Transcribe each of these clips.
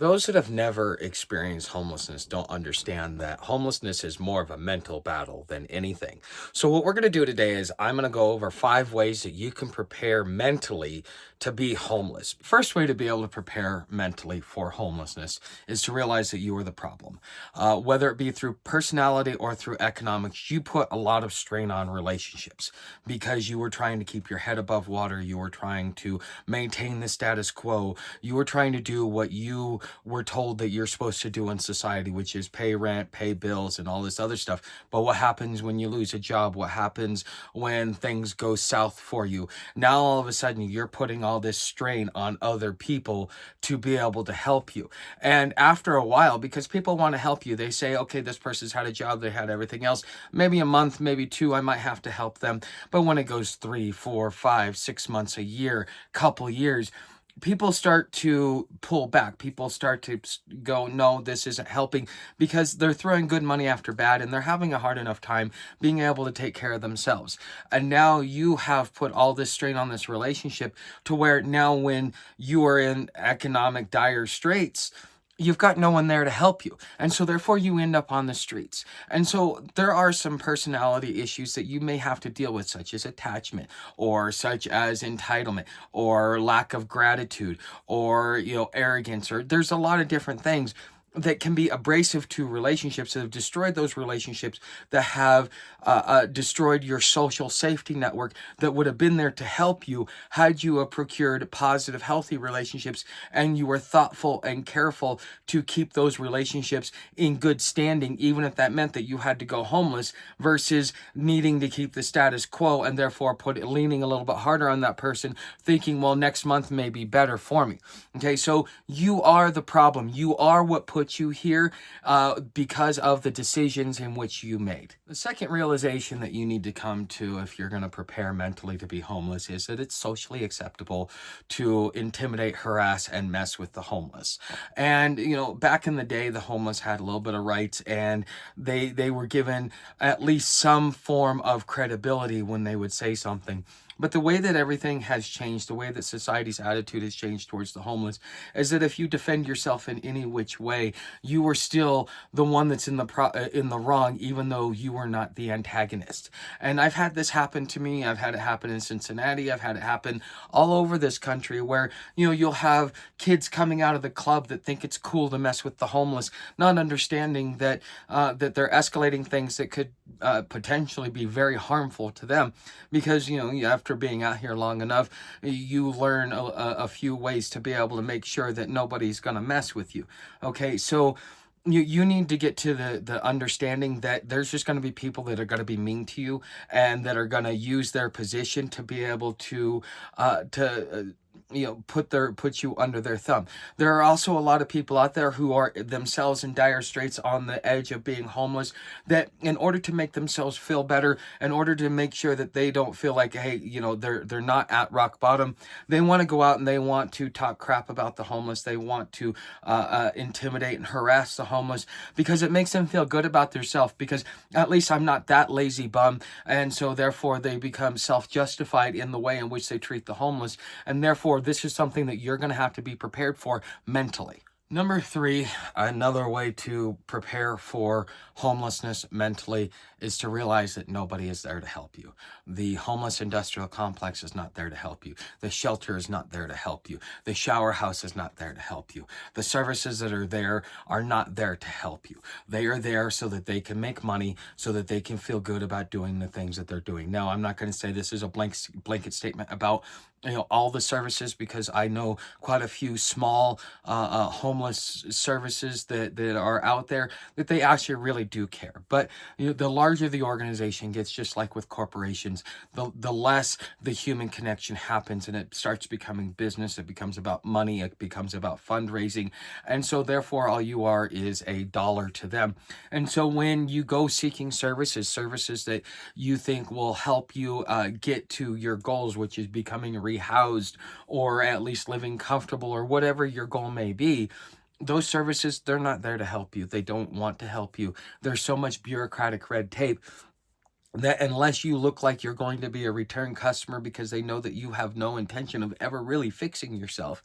Those that have never experienced homelessness don't understand that homelessness is more of a mental battle than anything. So, what we're going to do today is I'm going to go over 5 ways that you can prepare mentally to be homeless. First way to be able to prepare mentally for homelessness is to realize that you are the problem. Whether it be through personality or through economics, you put a lot of strain on relationships because you were trying to keep your head above water, you were trying to maintain the status quo, you were trying to do what you were told that you're supposed to do in society, which is pay rent, pay bills, and all this other stuff. But what happens when you lose a job? What happens when things go south for you? Now, all of a sudden, you're putting all this strain on other people to be able to help you. And after a while, because people want to help you, they say, okay, this person's had a job, they had everything else. Maybe a month, maybe two, I might have to help them. But when it goes 3, 4, 5, 6 months, a year, couple years, people start to pull back. People start to go, no, this isn't helping, because they're throwing good money after bad and they're having a hard enough time being able to take care of themselves. And now you have put all this strain on this relationship to where now when you are in economic dire straits, you've got no one there to help you. And so therefore you end up on the streets. And so there are some personality issues that you may have to deal with, such as attachment, or such as entitlement, or lack of gratitude, or arrogance, or there's a lot of different things that can be abrasive to relationships, that have destroyed those relationships, that have destroyed your social safety network that would have been there to help you had you procured positive, healthy relationships and you were thoughtful and careful to keep those relationships in good standing, even if that meant that you had to go homeless, versus needing to keep the status quo and therefore leaning a little bit harder on that person, thinking, well, next month may be better for me. Okay, so you are the problem. You are what put you here because of the decisions in which you made. The second realization that you need to come to if you're going to prepare mentally to be homeless is that it's socially acceptable to intimidate, harass, and mess with the homeless. And, back in the day, the homeless had a little bit of rights, and they were given at least some form of credibility when they would say something. But the way that everything has changed, the way that society's attitude has changed towards the homeless, is that if you defend yourself in any which way, you are still the one that's in the wrong, even though you are not the antagonist. And I've had this happen to me. I've had it happen in Cincinnati. I've had it happen all over this country, where you'll have kids coming out of the club that think it's cool to mess with the homeless, not understanding that they're escalating things that could potentially be very harmful to them, because after being out here long enough, you learn a few ways to be able to make sure that nobody's going to mess with you. Okay, so you need to get to the understanding that there's just going to be people that are going to be mean to you, and that are going to use their position to be able to put you under their thumb. There are also a lot of people out there who are themselves in dire straits, on the edge of being homeless, that in order to make themselves feel better, in order to make sure that they don't feel like, hey, they're not at rock bottom, they want to go out and they want to talk crap about the homeless. They want to intimidate and harass the homeless, because it makes them feel good about themselves, because at least I'm not that lazy bum. And so therefore they become self-justified in the way in which they treat the homeless, and therefore this is something that you're going to have to be prepared for mentally. Number 3, another way to prepare for homelessness mentally is to realize that nobody is there to help you. The homeless industrial complex is not there to help you. The shelter is not there to help you. The shower house is not there to help you. The services that are there are not there to help you. They are there so that they can make money, so that they can feel good about doing the things that they're doing. Now, I'm not going to say this is a blanket statement about all the services, because I know quite a few small homeless services that are out there that they actually really do care. But the larger the organization gets, just like with corporations, the less the human connection happens, and it starts becoming business. It becomes about money. It becomes about fundraising. And so therefore all you are is a dollar to them. And so when you go seeking services that you think will help you get to your goals, which is becoming rehoused, or at least living comfortable, or whatever your goal may be, those services, they're not there to help you. They don't want to help you. There's so much bureaucratic red tape that unless you look like you're going to be a return customer because they know that you have no intention of ever really fixing yourself,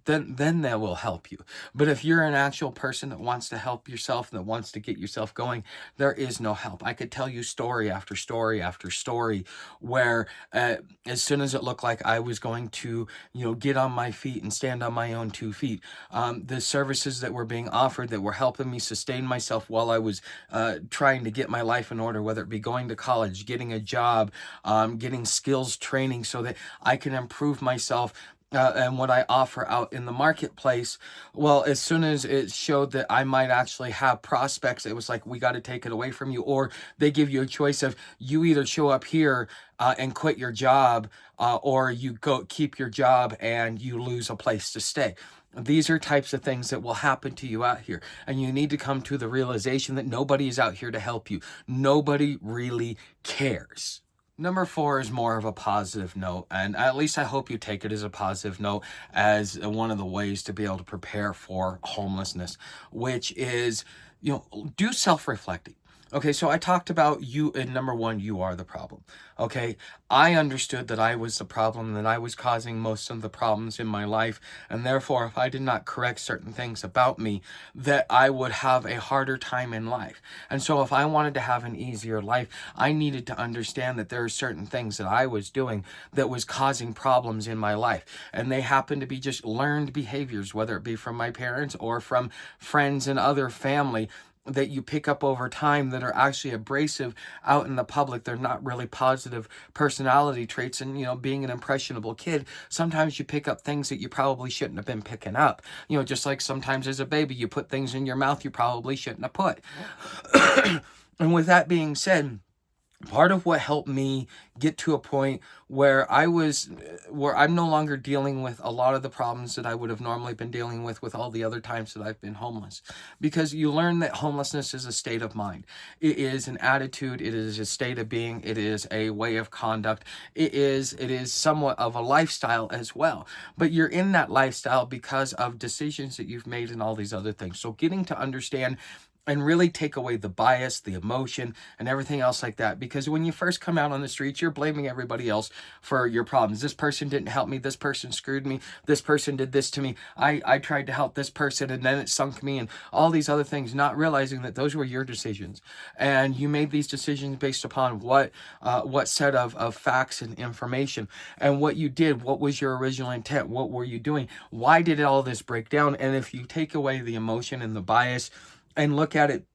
then that will help you. But if you're an actual person that wants to help yourself and that wants to get yourself going, there is no help. I could tell you story after story after story where as soon as it looked like I was going to, get on my feet and stand on my own 2 feet, the services that were being offered that were helping me sustain myself while I was trying to get my life in order, whether it be going to college, getting a job, getting skills training so that I can improve myself and what I offer out in the marketplace. Well, as soon as it showed that I might actually have prospects, it was like, we got to take it away from you. Or they give you a choice of, you either show up here and quit your job, or you go keep your job and you lose a place to stay. These are types of things that will happen to you out here. And you need to come to the realization that nobody is out here to help you. Nobody really cares. Number 4 is more of a positive note, and at least I hope you take it as a positive note, as one of the ways to be able to prepare for homelessness, which is, do self-reflecting. Okay, so I talked about you, and number 1, you are the problem. Okay, I understood that I was the problem, that I was causing most of the problems in my life, and therefore, if I did not correct certain things about me, that I would have a harder time in life. And so if I wanted to have an easier life, I needed to understand that there are certain things that I was doing that was causing problems in my life. And they happen to be just learned behaviors, whether it be from my parents or from friends and other family that you pick up over time that are actually abrasive out in the public. They're not really positive personality traits. And, being an impressionable kid, sometimes you pick up things that you probably shouldn't have been picking up. Just like sometimes as a baby, you put things in your mouth you probably shouldn't have put. And with that being said, part of what helped me get to a point where I'm no longer dealing with a lot of the problems that I would have normally been dealing with all the other times that I've been homeless. Because you learn that homelessness is a state of mind. It is an attitude, it is a state of being, it is a way of conduct, it is somewhat of a lifestyle as well. But you're in that lifestyle because of decisions that you've made and all these other things. So getting to understand and really take away the bias, the emotion, and everything else like that. Because when you first come out on the streets, you're blaming everybody else for your problems. This person didn't help me. This person screwed me. This person did this to me. I tried to help this person and then it sunk me, and all these other things, not realizing that those were your decisions. And you made these decisions based upon what set of facts and information. And what you did, what was your original intent? What were you doing? Why did all this break down? And if you take away the emotion and the bias and look at it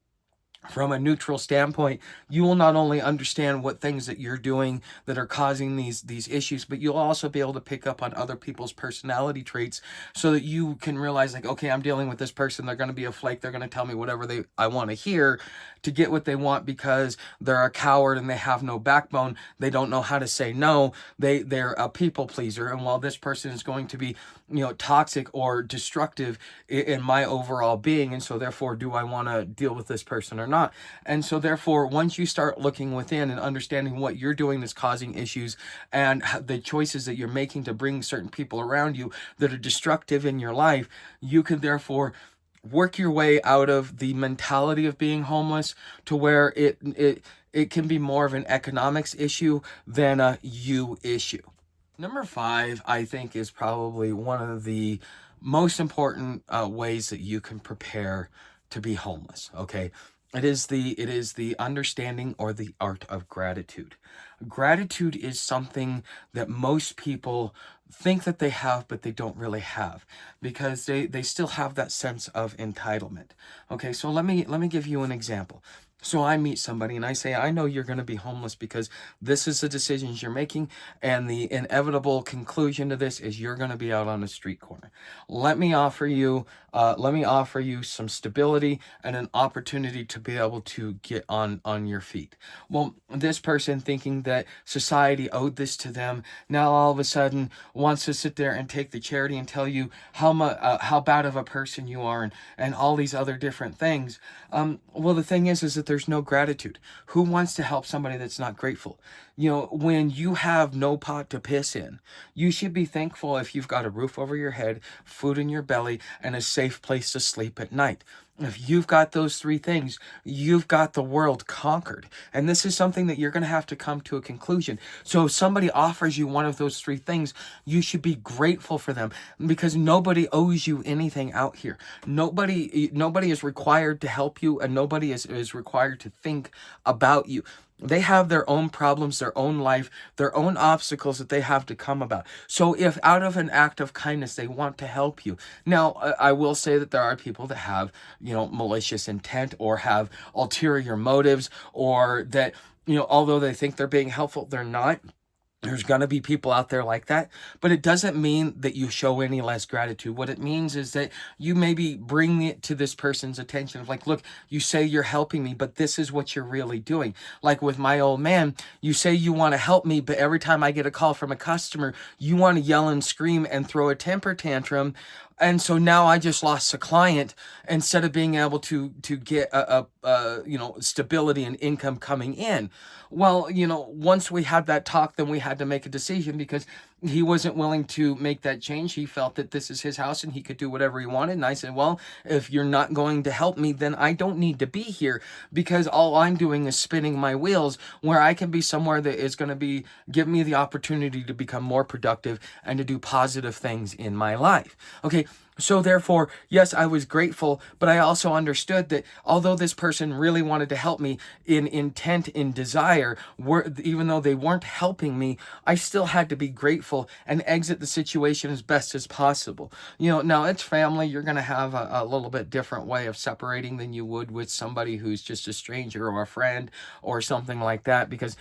from a neutral standpoint, you will not only understand what things that you're doing that are causing these issues, but you'll also be able to pick up on other people's personality traits so that you can realize, like, okay, I'm dealing with this person. They're going to be a flake. They're going to tell me whatever I want to hear to get what they want because they're a coward and they have no backbone. They don't know how to say no. They're a people pleaser. And while this person is going to be, toxic or destructive in my overall being, and so therefore, do I want to deal with this person or not? And so therefore, once you start looking within and understanding what you're doing that's causing issues and the choices that you're making to bring certain people around you that are destructive in your life, you can therefore work your way out of the mentality of being homeless to where it can be more of an economics issue than a you issue. Number 5, I think, is probably one of the most important ways that you can prepare to be homeless. Okay, it is the understanding or the art of gratitude. Gratitude is something that most people think that they have, but they don't really have because they still have that sense of entitlement. Okay, so let me give you an example. So I meet somebody and I say, I know you're going to be homeless because this is the decisions you're making, and the inevitable conclusion to this is you're going to be out on a street corner. Let me offer you some stability and an opportunity to be able to get on your feet. Well, this person, thinking that society owed this to them, now all of a sudden wants to sit there and take the charity and tell you how bad of a person you are, and all these other different things. Well, the thing is that there's no gratitude. Who wants to help somebody that's not grateful? when you have no pot to piss in, you should be thankful if you've got a roof over your head, food in your belly, and a safe place to sleep at night. If you've got those three things, you've got the world conquered. And this is something that you're going to have to come to a conclusion. So if somebody offers you one of those three things, you should be grateful for them, because nobody owes you anything out here. Nobody is required to help you, and nobody is required to think about you. They have their own problems, their own life, their own obstacles that they have to come about. So if out of an act of kindness they want to help you. Now, I will say that there are people that have, malicious intent, or have ulterior motives, or that, although they think they're being helpful, they're not. There's going to be people out there like that, but it doesn't mean that you show any less gratitude. What it means is that you maybe bring it to this person's attention of like, look, you say you're helping me, but this is what you're really doing. Like with my old man, you say you want to help me, but every time I get a call from a customer, you want to yell and scream and throw a temper tantrum. And so now I just lost a client instead of being able to get stability and income coming in. Well, once we had that talk, then we had to make a decision, because he wasn't willing to make that change. He felt that this is his house and he could do whatever he wanted. And I said, well, if you're not going to help me, then I don't need to be here, because all I'm doing is spinning my wheels where I can be somewhere that is going to give me the opportunity to become more productive and to do positive things in my life. Okay. So therefore, yes, I was grateful, but I also understood that although this person really wanted to help me in intent, in desire, even though they weren't helping me, I still had to be grateful and exit the situation as best as possible. Now it's family. You're going to have a little bit different way of separating than you would with somebody who's just a stranger or a friend or something like that, because,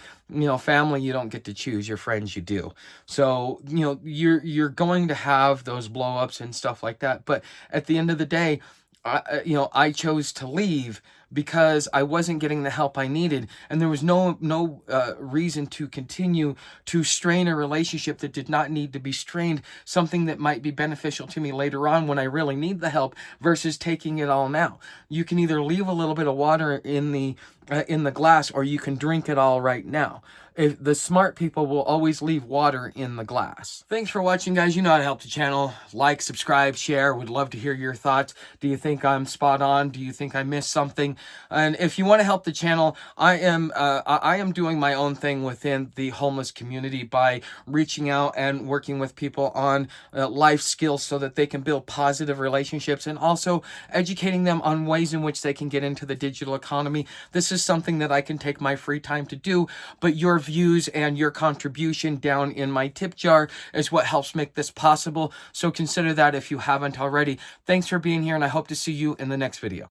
family, you don't get to choose. Your friends, you do. So, you're going to have those blow-ups and stuff like that. But at the end of the day, I chose to leave because I wasn't getting the help I needed, and there was no reason to continue to strain a relationship that did not need to be strained, something that might be beneficial to me later on when I really need the help, versus taking it all now. You can either leave a little bit of water in the glass, or you can drink it all right now. If the smart people will always leave water in the glass. Thanks for watching, guys. You know how to help the channel. Like, subscribe, share. Would love to hear your thoughts. Do you think I'm spot on? Do you think I missed something? And if you want to help the channel, I am doing my own thing within the homeless community by reaching out and working with people on life skills so that they can build positive relationships, and also educating them on ways in which they can get into the digital economy. This is something that I can take my free time to do, but your views and your contribution down in my tip jar is what helps make this possible. So consider that if you haven't already. Thanks for being here, and I hope to see you in the next video.